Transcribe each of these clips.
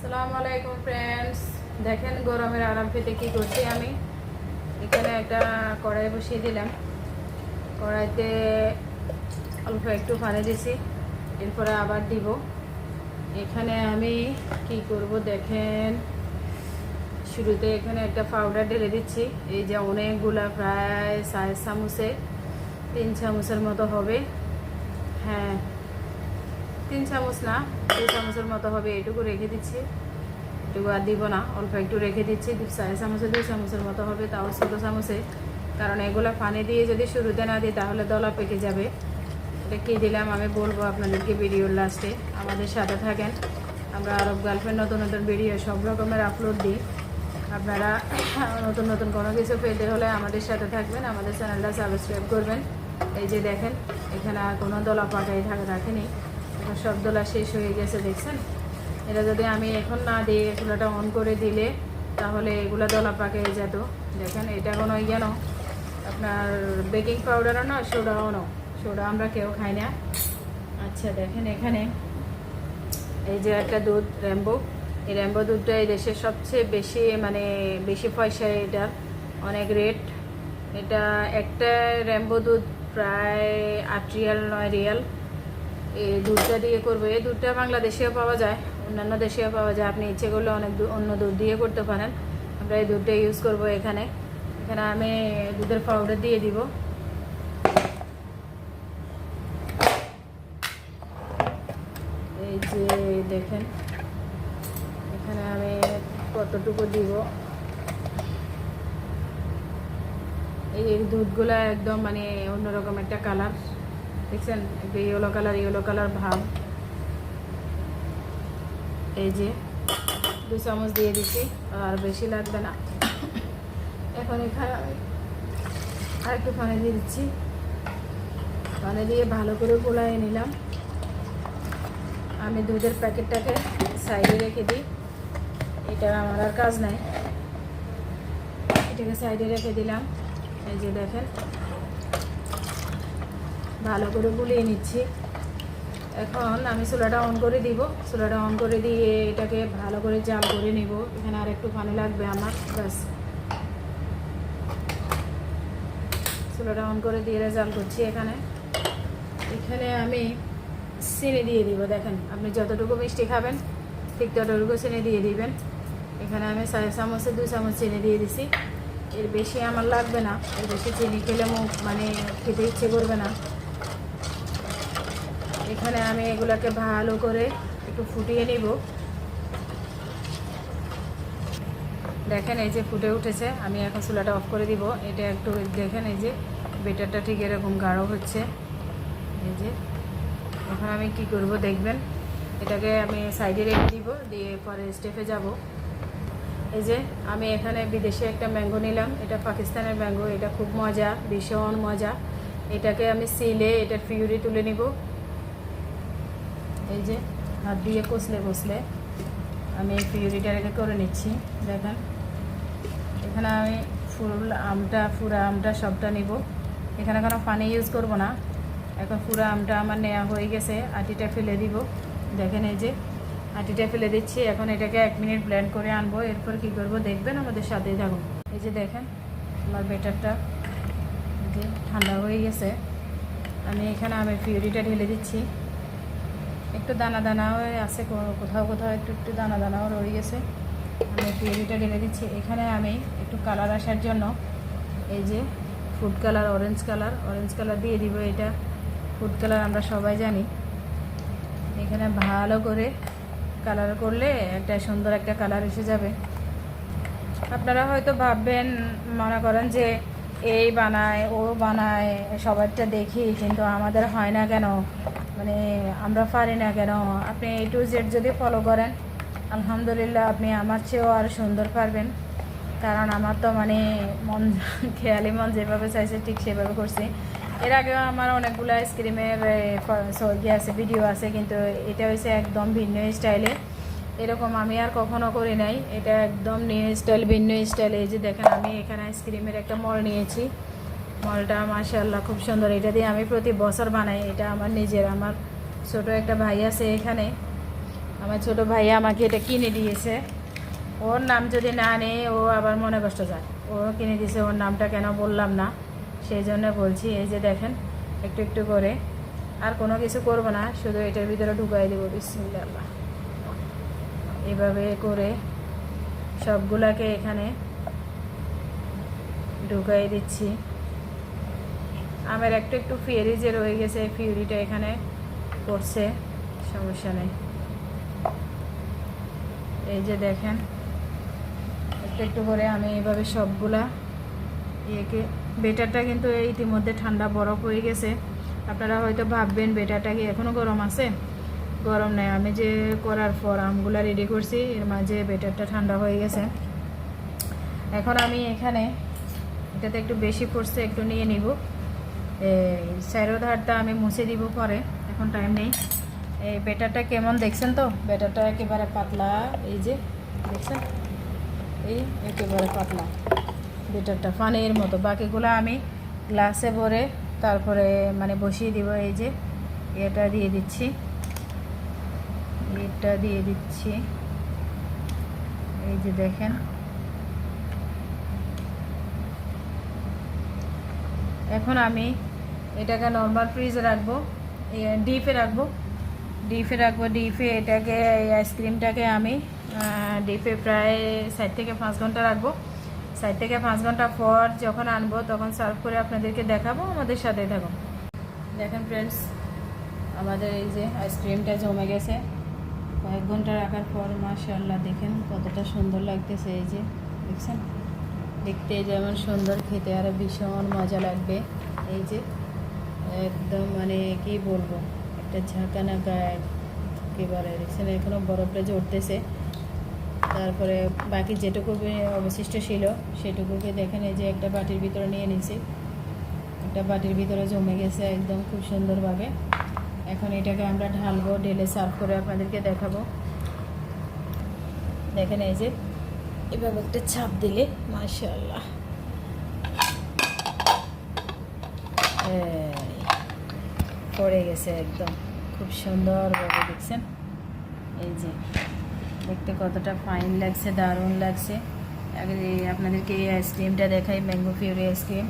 আসসালামু আলাইকুম ফ্রেন্ডস, দেখেন গরমের আরাম পেতে কি করছি আমি। এখানে একটা কড়াই বসিয়ে দিলাম। কড়াইতে অল্প একটু পানি দিছি, এরপরে আবার দিব। এখানে আমি কি করব দেখেন, শুরুতে এখানে একটা পাউডার ঢেলে দিচ্ছি। এই যে অনেকগুলা, প্রায় 4 চামচে 3 চামচের মতো হবে। হ্যাঁ, 3 চামচ না, 2 চামচের মতো হবে। এটুকু রেখে দিচ্ছি, এটুকু আর দিব না, অল্প একটু রেখে দিচ্ছি। 4 চামচে 2 চামচের মতো হবে, তাও ছোটো চামচে। কারণ এগুলো পানি দিয়ে যদি শুরুতে না দিই তাহলে দলা পেকে যাবে। এটা কী দিলাম আমি বলবো আপনাদেরকে ভিডিওর লাস্টে। আমাদের সাথে থাকেন। আমরা আরব গার্লফ্রেন্ড নতুন নতুন ভিডিও সব রকমের আপলোড দিই। আপনারা নতুন নতুন কোনো কিছু পেতে হলে আমাদের সাথে থাকবেন, আমাদের চ্যানেলটা সাবস্ক্রাইব করবেন। এই যে দেখেন, এখানে আর কোনো দলা পাকাই রাখেনি, এখন সব দলা শেষ হয়ে গেছে, দেখছেন। এটা যদি আমি এখন না দিই, এগুলোটা অন করে দিলে তাহলে এগুলো দলা পাকে যেত। দেখেন, এটা কোনো ইয়ে আপনার বেকিং পাউডারও না, সোডাও না। সোডা আমরা কেউ খাই না। আচ্ছা দেখেন, এখানে এই যে একটা দুধ র্যাম্বো, এই র্যাম্বো দুধটা এই দেশের সবচেয়ে বেশি পয়সায়, এটার অনেক রেট। এটা একটা র্যাম্বো দুধ প্রায় 8 রিয়াল 9 রিয়াল। এই দুধটা দিয়ে করবো। এই দুধটা বাংলাদেশেও পাওয়া যায়, অন্যান্য দেশেও পাওয়া যায়। আপনি ইচ্ছে করলে অনেক অন্য দুধ দিয়ে করতে পারেন। আমরা এই দুধটা ইউজ করব। এখানে আমি দুধের পাউডার দিয়ে দিব। এই যে দেখেন, এখানে আমি কতটুকু দিব। এই দুধগুলা একদম অন্যরকম একটা কালার, দেখছেন, একটু ইয়েলো কালার ভাব। এই যে 2 চামচ দিয়ে দিচ্ছি, আর বেশি লাগবে না। এখন এখানে আর একটু পানি দিয়ে দিচ্ছি। পানি দিয়ে ভালো করে গোলায় নিলাম। আমি দুধের প্যাকেটটাকে সাইডে রেখে দিই, এটা আমার আর কাজ নাই। এটাকে সাইডে রেখে দিলাম। এই যে দেখেন, ভালো করে গুলিয়ে নিচ্ছি। এখন আমি চুলাটা অন করে দিব। চুলাটা অন করে দিয়ে এটাকে ভালো করে জাল করে নিব। এখানে আর একটু পানি লাগবে আমার, ব্যাস। চুলাটা অন করে দিয়ে জাল করছি। এখানে আমি চিনি দিয়ে দিব। দেখেন, আপনি যতটুকু মিষ্টি খাবেন ঠিক ততটুকু চিনি দিয়ে দিবেন। এখানে আমি 4 চামচে 2 চামচ চিনি দিয়ে দিছি। এর বেশি আমার লাগবে না, এর বেশি চিনি খেলে মুখ খেতে ইচ্ছে করবে না। এখানে আমি এগুলোকে ভালো করে একটু ফুটিয়ে নিব। দেখেন, এই যে ফুটে উঠেছে। আমি এখন চুলাটা অফ করে দিব। এটা একটু দেখেন, এই যে বেটারটা ঠিক এরকম গাঢ় হচ্ছে। এই যে এখন আমি কি করব দেখবেন। এটাকে আমি সাইডে রেখে দিব, দিয়ে পরে স্টেপে যাব। এই যে আমি এখানে বিদেশে একটা ম্যাঙ্গো নিলাম। এটা পাকিস্তানের ম্যাঙ্গো। এটা খুব মজা, ভীষণ মজা। এটাকে আমি সিলে এটার পিউরি তুলে নিব। এই যে হাত দিয়ে কষলে আমি এই পিউরিটাকে করে নিচ্ছি। দেখেন, এখানে আমি পুরা আমটা সবটা নিব। এখানে কোনো পানি ইউজ করব না। এখন পুরা আমটা আমার নেওয়া হয়ে গেছে। আটিটা ফেলে দিব। দেখেন, এই যে আটিটা ফেলে দিচ্ছি। এখন এটাকে 1 মিনিট ব্লেন্ড করে আনবো। এরপর কি করব দেখবেন, আমাদের সাথেই থাকুন। এই যে দেখেন, আমার বেটারটা যে ঠান্ডা হয়ে গেছে। আমি পিউরিটা ঢেলে দিচ্ছি। একটু দানা দানা হয়ে আছে, কোথাও একটু দানা দানাও রয়ে গেছে। আমি পিউরিটা ঢেলে দিচ্ছি। এখানে আমি একটু কালার আসার জন্য এই যে ফুড কালার, অরেঞ্জ কালার দিয়ে দিব। এটা ফুড কালার আমরা সবাই জানি। এখানে ভালো করে কালার করলে একটা সুন্দর একটা কালার এসে যাবে। আপনারা হয়তো ভাববেন, মনে করেন যে এই বানায় ও বানায়, সবারটা দেখি, কিন্তু আমাদের হয় না কেন, আমরা পারি না কেন। আপনি A to Z যদি ফলো করেন, আলহামদুলিল্লাহ আপনি আমার চেয়েও আর সুন্দর পারবেন। কারণ আমার তো খেয়ালি মন যেভাবে চাইছে ঠিক সেভাবে করছি। এর আগেও আমার অনেকগুলো আইসক্রিমের ভিডিও আছে, কিন্তু এটা হয়েছে একদম ভিন্ন স্টাইলে। এরকম আমি আর কখনো করি নাই। এটা একদম নিউ স্টাইল, ভিন্ন স্টাইল। এই যে দেখেন, আমি এখানে আইসক্রিমের একটা মল নিয়েছি। মলটা মাশাআল্লাহ খুব সুন্দর। এটা দিয়ে আমি প্রতি বছর বানাই। এটা আমার নিজের, আমার ছোট একটা ভাই আছে এখানে, আমার ছোট ভাই আমাকে এটা কিনে দিয়েছে। ওর নাম যদি না নেই ও আবার মনে কষ্ট যায়। ও কিনে দিয়েছে, ওর নামটা কেন বললাম না, সেই জন্য বলছি। এই যে দেখেন একটু একটু করে, আর কোনো কিছু করব না, শুধু এটার ভিতরে ঢুকাই দেবো। বিসমিল্লাহ। এভাবে করে সবগুলাকে এখানে ঢুকাই দিচ্ছি। আমার একটু একটু ফিউরি যে রয়ে গেছে, ফিউরিটা এখানে পড়ছে, সমস্যা নেই। এই যে দেখেন একটু একটু করে আমি এইভাবে সবগুলা ইয়েকে, বেটারটা কিন্তু ইতিমধ্যে ঠান্ডা বরফ হয়ে গেছে। আপনারা হয়তো ভাববেন বেটারটা কি এখনও গরম আছে, গরম নেই। আমি যে করার পর আমগুলা রেডি করছি, এর মাঝে বেটারটা ঠান্ডা হয়ে গেছে। এখন আমি এখানে এটাতে একটু বেশি পড়ছে, একটু নিয়ে নিব। এই চারো ধারটা আমি মুছে দিব পরে, এখন টাইম নেই। এই বেটারটা কেমন দেখছেন তো, বেটারটা একেবারে পাতলা। এই যে দেখছেন, এই একেবারে পাতলা বেটারটা, পানির মতো। বাকিগুলো আমি গ্লাসে ভরে তারপরে মানে বসিয়ে দিব। এই যে এটা দিয়ে দিচ্ছি, এটা দিয়ে দিচ্ছি। এই যে দেখেন, এখন আমি এটাকে নর্মাল ফ্রিজে রাখবো, ডিপে রাখবো। ডিপে এটাকে, এই আইসক্রিমটাকে আমি ডিপে প্রায় 4 থেকে 5 ঘন্টা রাখবো। 4 থেকে 5 ঘন্টা পর যখন আনবো তখন সার্ভ করে আপনাদেরকে দেখাবো। আমাদের সাথে থাকুন। দেখেন ফ্রেন্ডস, আমাদের এই যে আইসক্রিমটা জমে গেছে কয়েক ঘন্টা রাখার পর। মাশাআল্লাহ, দেখেন কতটা সুন্দর লাগতেছে। এই যে দেখছেন, দেখতে যেমন সুন্দর, খেতে আরও ভীষণ মজা লাগবে। এই যে একদম মানে কি বলবো, একটা ঝাঁকানা গায়ে একেবারে। দেখছেন এখনও বরফটা জড়তেছে। তারপরে বাকি যেটুকু অবশিষ্ট ছিল সেটুকুকে দেখেন এই যে একটা বাটির ভিতরে নিয়ে নিয়েছি। একটা বাটির ভিতরে জমে গেছে একদম খুব সুন্দরভাবে। এখন এটাকে আমরা ঢালবো, ঢেলে সার্ভ করে আপনাদেরকে দেখাবো। দেখেন এই যে এভাবে একটা ছাপ দিলে মাশাআল্লাহ পড়ে গেছে একদম খুব সুন্দরভাবে। দেখছেন এই যে দেখতে কতটা ফাইন লাগছে, দারুণ লাগছে। আগে আপনাদেরকে এই আইসক্রিমটা দেখাই, ম্যাঙ্গো ফিউরি আইসক্রিম।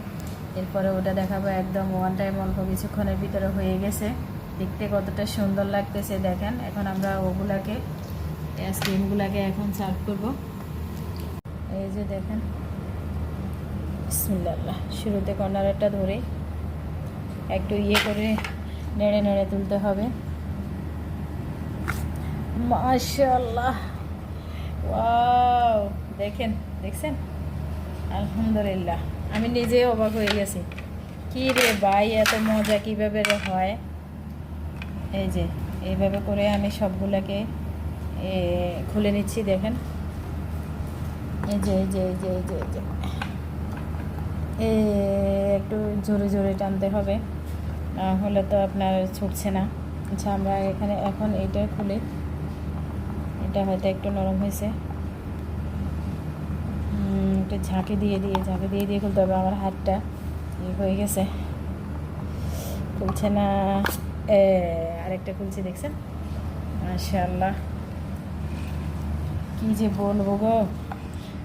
এরপরে ওটা দেখাবো, একদম ওয়ান টাইম অল্প কিছুক্ষণের ভিতরে হয়ে গেছে। দেখতে কতটা সুন্দর লাগতেছে দেখেন। এখন আমরা ওগুলাকে, আইসক্রিমগুলাকে এখন সার্ভ করব। এই যে দেখেন, বিসমিল্লাহ। শুরুতে কর্নারটা ধরে একটু ইয়ে করে নেড়ে নেড়ে তুলতে হবে। মাশাআল্লাহ, ওয়াও, দেখছেন আলহামদুলিল্লাহ। আমি নিজেই অবাক হয়ে গেছি, কি রে ভাই, এত মজা কীভাবে হয়। এই যে এইভাবে করে আমি সবগুলোকে খুলে নিচ্ছি। দেখেন এই যে এই যে এই যে এই যে এই যে একটু জোরে জোরে টানতে হবে, না হলে তো আপনার ছুটছে না। আচ্ছা, আমরা এখানে এখন এটা খুলে, এটা হয়তো একটু নরম হয়েছে, একটু ঝাঁকি দিয়ে খুলতে হবে। আমার হাতটা হয়ে গেছে, খুলছে না। আরেকটা খুলছি, দেখছেন মাশাআল্লাহ। কি যে বলবো গো,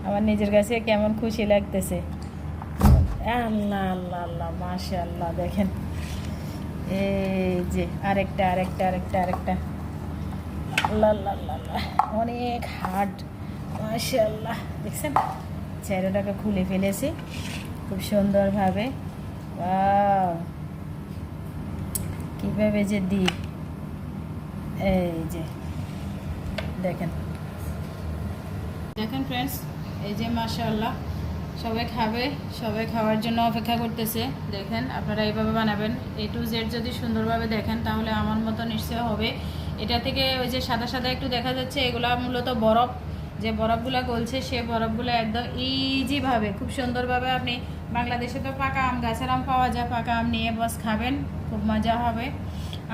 আমার নিজের কাছে কেমন খুশি লাগতেছে। আল্লাহ আল্লাহ আল্লাহ, মাশাআল্লাহ। দেখেন এই যে আরেকটা আল্লাহ আল্লাহ আল্লাহ, অনেক হার্ড মাশাআল্লাহ। দেখছেন চেহারাটাকে খুলে ফেলেছি খুব সুন্দরভাবে। কীভাবে যে দিই, এই যে দেখেন ফ্রেন্ডস, এই যে মাশাআল্লাহ। সবাই খাবে, সবাই খাওয়ার জন্য অপেক্ষা করতেছে। দেখেন আপনারা এইভাবে বানাবেন। A to Z যদি সুন্দরভাবে দেখেন তাহলে আমার মতো নিশ্চয় হবে। এটা থেকে ওই যে সাদা সাদা একটু দেখা যাচ্ছে, এগুলা মূলত বরফ। যে বরফগুলো গলছে সে বরফগুলো একদম ইজিভাবে খুব সুন্দরভাবে, আপনি বাংলাদেশে তো পাকা আম, গাছের আম পাওয়া যায়, পাকা আম নিয়ে বস খাবেন, খুব মজা হবে।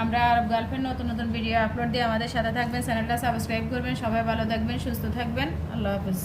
আমরা আরব গার্লফ্রেন্ড নতুন নতুন ভিডিও আপলোড দিয়ে আমাদের সাথে থাকবেন, চ্যানেলটা সাবস্ক্রাইব করবেন। সবাই ভালো থাকবেন, সুস্থ থাকবেন, আল্লাহ হাফেজ।